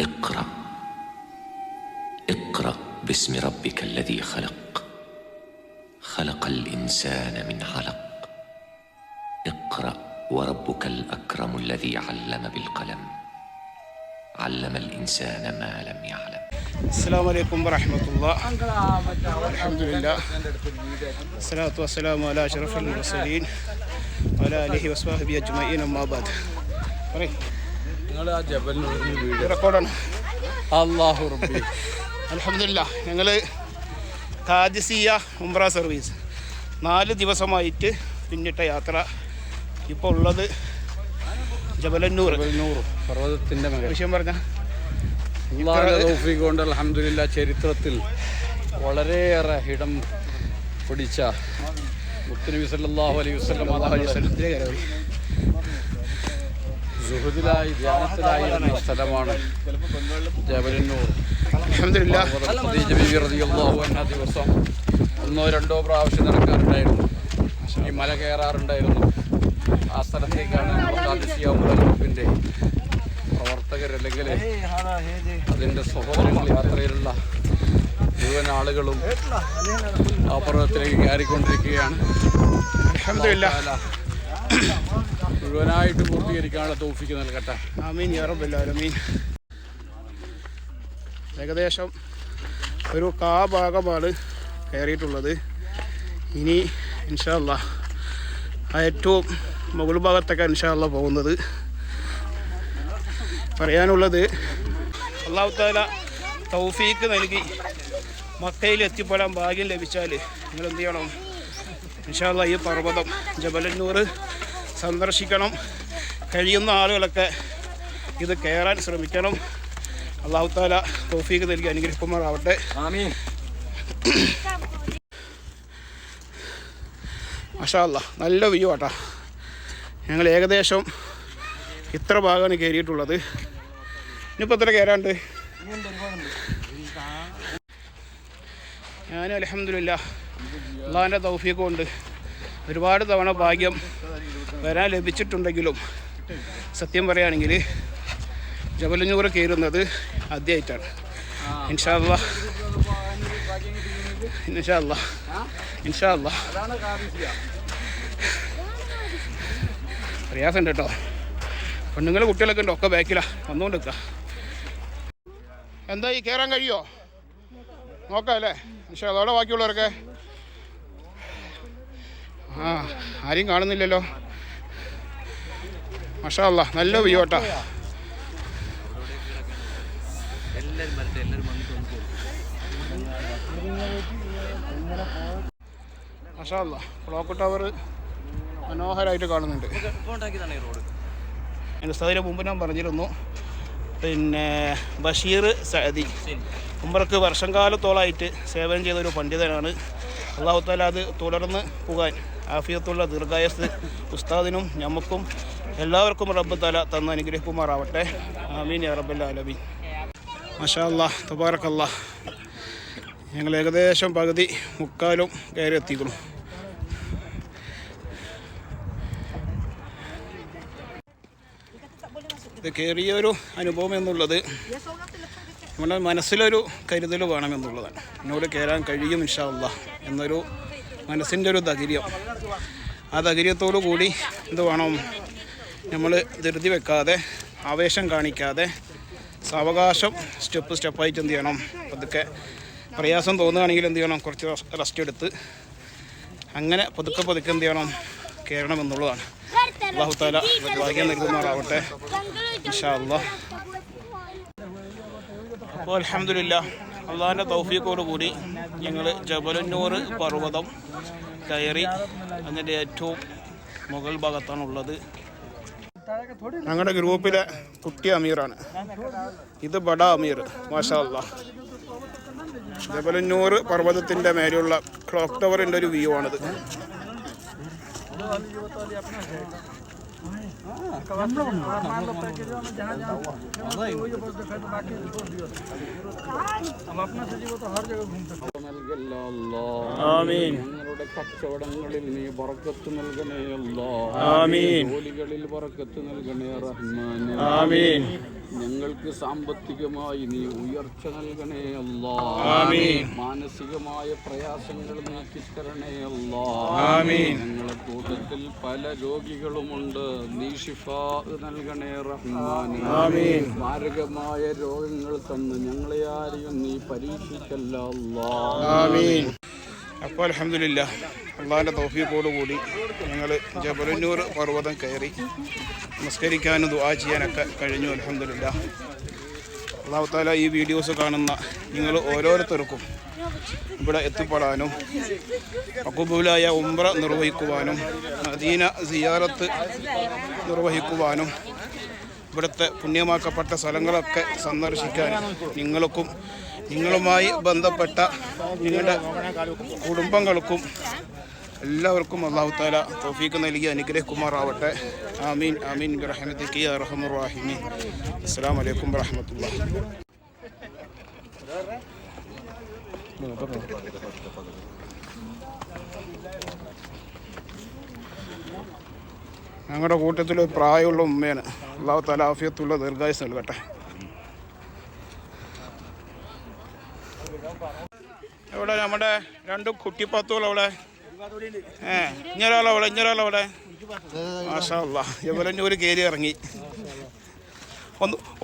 اقرأ اقرأ باسم ربك الذي خلق خلق الإنسان من علق اقرأ وربك الأكرم الذي علم بالقلم علم الإنسان ما لم يعلم. السلام عليكم ورحمة الله. الحمد لله الصلاة والسلام على أشرف المرسلين وعلى آله وصحبه أجمعين أما بعد. റെക്കോർഡാണ്. അല്ലാഹു റബ്ബി. അൽഹംദുലില്ലാ, ഞങ്ങൾ ഖാദിസിയ ഉംറ സർവീസ് 4 ദിവസമായിട്ട് പിന്നിട്ട യാത്ര. ഇപ്പോൾ ഉള്ളത് ജബലന്നൂർ പർവ്വതത്തിൻ്റെ വിഷയം പറഞ്ഞ തൗഫീഖ് കൊണ്ട് അൽഹംദുലില്ലാ ചരിത്രത്തിൽ വളരെയേറെ ഇടം പിടിച്ച മുത്തുനബി സല്ലല്ലാഹു അലൈഹി വസല്ലം സുഹൃദിലായി ധ്യാനത്തിലായിരുന്ന സ്ഥലമാണ് ജബലന്നൂർ. അൽഹംദുലില്ലാ ഖദീജ ബീവി റളിയല്ലാഹു അൻഹ ദിവസം 1-2 പ്രാവശ്യം നടക്കാറുണ്ടായിരുന്നു. ഈ മല കയറാറുണ്ടായിരുന്നു. ആ സ്ഥലത്തേക്കാണ് ഖാദിസിയ ഉംറ ഗ്രൂപ്പിൻ്റെ പ്രവർത്തകരല്ലെങ്കിൽ അതിൻ്റെ സഹോദരങ്ങൾ യാത്രയിലുള്ള മുഴുവൻ ആളുകളും ആ പർവ്വതത്തിലേക്ക് കയറിക്കൊണ്ടിരിക്കുകയാണ്. അൽഹംദുലില്ലാ മുഴുവനായിട്ട് പൂർത്തീകരിക്കാനുള്ള തൗഫീഖ് നൽകട്ടെ. ആമീൻ യാ റബ്ബൽ ആലമീൻ. ഏകദേശം ഒരു ഭാഗമാണ് കയറിയിട്ടുള്ളത്. ഇനി ഇൻഷാ അല്ലാഹ് ആ ഏറ്റവും മുകൾ ഭാഗത്തൊക്കെ ഇൻഷാ അല്ലാഹ് പോകുന്നത്. പറയാനുള്ളത്, അല്ലാഹു തആല തൗഫീഖ് നൽകി മക്കയിൽ എത്തിപ്പെടാൻ ഭാഗ്യം ലഭിച്ചാൽ നിങ്ങൾ എന്ത് ചെയ്യണം? ഇൻഷാ അല്ലാഹ് ഈ പർവ്വതം ജബലന്നൂർ സന്ദർശിക്കണം. കഴിയുന്ന ആളുകളൊക്കെ ഇത് കയറാൻ ശ്രമിക്കണം. അല്ലാഹു തആല തൗഫീഖ് നൽകി അനുഗ്രഹിക്കുമാറാവട്ടെ. ആമീൻ. മാഷാ അല്ലാഹ് നല്ല വ്യൂ ആട്ടാ. ഞങ്ങൾ ഏകദേശം ഇത്ര ഭാഗമാണ് കയറിയിട്ടുള്ളത്. ഇനിയിപ്പോൾ എത്ര കയറാണ്ട്? ഞാൻ അൽഹംദുലില്ലാ അള്ളാഹിൻ്റെ തൗഫീഖ് കൊണ്ട് ഒരുപാട് തവണ ഭാഗ്യം വരാൻ ലഭിച്ചിട്ടുണ്ടെങ്കിലും സത്യം പറയുകയാണെങ്കിൽ ജബലന്നൂർ കയറുന്നത് ആദ്യമായിട്ടാണ്. ഇൻഷാ അല്ലാഹ് ഇൻഷാ അല്ലാഹ് ഇൻഷാ അല്ലാഹ്. പ്രയാസമുണ്ട് കേട്ടോ. പെണ്ണുങ്ങൾ കുട്ടികളൊക്കെ ഉണ്ട്, ഒക്കെ ബാക്കിലാണ് വന്നുകൊണ്ട് നിൽക്കുക. എന്താ ഈ കയറാൻ കഴിയുമോ നോക്കാം അല്ലേ? പക്ഷേ അതോടെ ബാക്കിയുള്ളവരൊക്കെ ആരെയും കാണുന്നില്ലല്ലോ. മാഷാ അല്ലാഹ് നല്ല വ്യൂ കേട്ടോ. മാഷാ അല്ലാഹ് ക്ലോക്ക് ടവർ മനോഹരമായിട്ട് കാണുന്നുണ്ട്. എൻ്റെ സ്ഥലത്തിന് മുമ്പ് ഞാൻ പറഞ്ഞിരുന്നു, പിന്നെ ബഷീർ സഅദി ഉംറക്ക് വർഷം കാലത്തോളമായിട്ട് സേവനം ചെയ്തൊരു പണ്ഡിതനാണ്. അല്ലാഹു തആല അത് തുടർന്ന് പോകാൻ ആഫിയത്തുള്ള ദീർഘായുസ്സ് ഉസ്താദിനും ഞമ്മക്കും എല്ലാവർക്കും റബ്ബ് തആല തന്ന് അനുഗ്രഹിക്കുമാറാവട്ടെ. ആമീൻ യാ റബ്ബൽ ആലമീൻ. മാഷാ അല്ലാഹ് തബാറക്കല്ലാഹ്. ഞങ്ങൾ ഏകദേശം പകുതി മുക്കാലും കയറി എത്തിക്കുന്നു. ഇത് കയറിയൊരു അനുഭവം എന്നുള്ളത് നമ്മുടെ മനസ്സിലൊരു കരുതൽ വേണമെന്നുള്ളതാണ്. എന്നോട് കയറാൻ കഴിയും ഇൻഷാ അല്ലാഹ് എന്നൊരു മനസ്സിൻ്റെ ഒരു ധൈര്യം. ആ ധൈര്യത്തോടു കൂടി എന്ത് വേണം? നമ്മൾ ധൃതി വെക്കാതെ, ആവേശം കാണിക്കാതെ, സാവകാശം സ്റ്റെപ്പായിട്ട് എന്ത് ചെയ്യണം? പതുക്കെ പ്രയാസം തോന്നുകയാണെങ്കിൽ എന്ത് ചെയ്യണം? കുറച്ച് റെസ്റ്റ് എടുത്ത് അങ്ങനെ പതുക്കെ എന്ത് ചെയ്യണം? കയറണം എന്നുള്ളതാണ്. അല്ലാഹു തആല ഭാഗ്യം നൽകുമാറാവട്ടെ ഇൻഷാ അല്ലാഹ്. അപ്പോൾ അൽഹംദുലില്ലാ അള്ളാഹിൻ്റെ തൗഫീഖോട് കൂടി ഞങ്ങൾ ജബലന്നൂർ പർവ്വതം കയറി. അതിൻ്റെ ഏറ്റവും മുകൾ ഭാഗത്താണുള്ളത്. ഞങ്ങളുടെ ഗ്രൂപ്പിലെ കുട്ടി അമീറാണ്. ഇത് ബഡ അമീർ. മാഷാ അല്ലാഹ്. ജബലന്നൂർ പർവ്വതത്തിൻ്റെ മേലെയുള്ള ക്ലോക്ക് ടവറിൻ്റെ ഒരു വ്യൂ ആണിത്. ഞങ്ങളുടെ കച്ചവടങ്ങളിൽ നീ ബറക്കത്ത് നൽകണേ അല്ലാഹ്. ജോലികളിൽ ബറക്കത്ത് നൽകണേ റഹ്മാൻ. ഞങ്ങൾക്ക് സാമ്പത്തികമായി നീ ഉയർച്ച നൽകണേ അല്ലാ. മാനസികമായ പ്രയാസങ്ങൾ നീക്കിത്തരണേ അല്ലാ. ഞങ്ങളുടെ കൂട്ടത്തിൽ പല രോഗികളുമുണ്ട്, നീ ശിഫാ നൽകണേ റഹ്മാനേ. മാരകമായ രോഗങ്ങൾ തന്ന് ഞങ്ങളെ ആരെയും നീ പരീക്ഷിക്കല്ല അല്ലാ. അപ്പോൾ അൽഹംദുലില്ലാ അള്ളാഹിൻ്റെ തൗഫീഖോടുകൂടി ഞങ്ങൾ ജബലന്നൂർ പർവ്വതം കയറി നമസ്കരിക്കാനും ദുആ ചെയ്യാനൊക്കെ കഴിഞ്ഞു. അൽഹംദുലില്ലാ. അല്ലാഹു തആല ഈ വീഡിയോസ് കാണുന്ന നിങ്ങൾ ഓരോരുത്തർക്കും ഇവിടെ എത്തിപ്പെടാനും മഖബൂലായ ഉംറ നിർവഹിക്കുവാനും മദീന സിയാറത്ത് നിർവഹിക്കുവാനും ഇവിടുത്തെ പുണ്യമാക്കപ്പെട്ട സ്ഥലങ്ങളൊക്കെ സന്ദർശിക്കാനും നിങ്ങൾക്കും നിങ്ങളുമായി ബന്ധപ്പെട്ട നിങ്ങളുടെ കുടുംബങ്ങൾക്കും എല്ലാവർക്കും അല്ലാഹു തആല തൗഫീഖ് നൽകി അനുഗ്രഹിക്കുമാറാവട്ടെ. ആമീൻ ആമീൻ ബിറഹ്മതിക യാ അർഹമർ റഹീമീൻ. അസ്സലാമു അലൈക്കും വറഹ്മത്തുള്ളാഹി. ഞങ്ങളുടെ കൂട്ടത്തിൽ പ്രായമുള്ള ഉമ്മയാണ്. അല്ലാഹു തആല ആഫിയത്തുള്ള ദീർഘായുസ് നൽകട്ടെ. എവിടെ നമ്മുടെ രണ്ട് കുട്ടിപ്പത്തുകൾ അവിടെ? ഇഞ്ഞൊരാളവിടെ മാഷാ അല്ലാഹ്. ജബലന്നൂർ കയറി ഇറങ്ങി.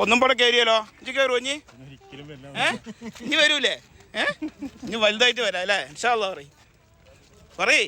ഒന്നും കൂടെ കയറിയല്ലോ. ഇഞ്ചി കയറുമോ? ഇനി വരൂലേ? ഇനി വലുതായിട്ട് വരാം അല്ലേ? ഇൻഷാ അല്ലാഹ് പറയ്.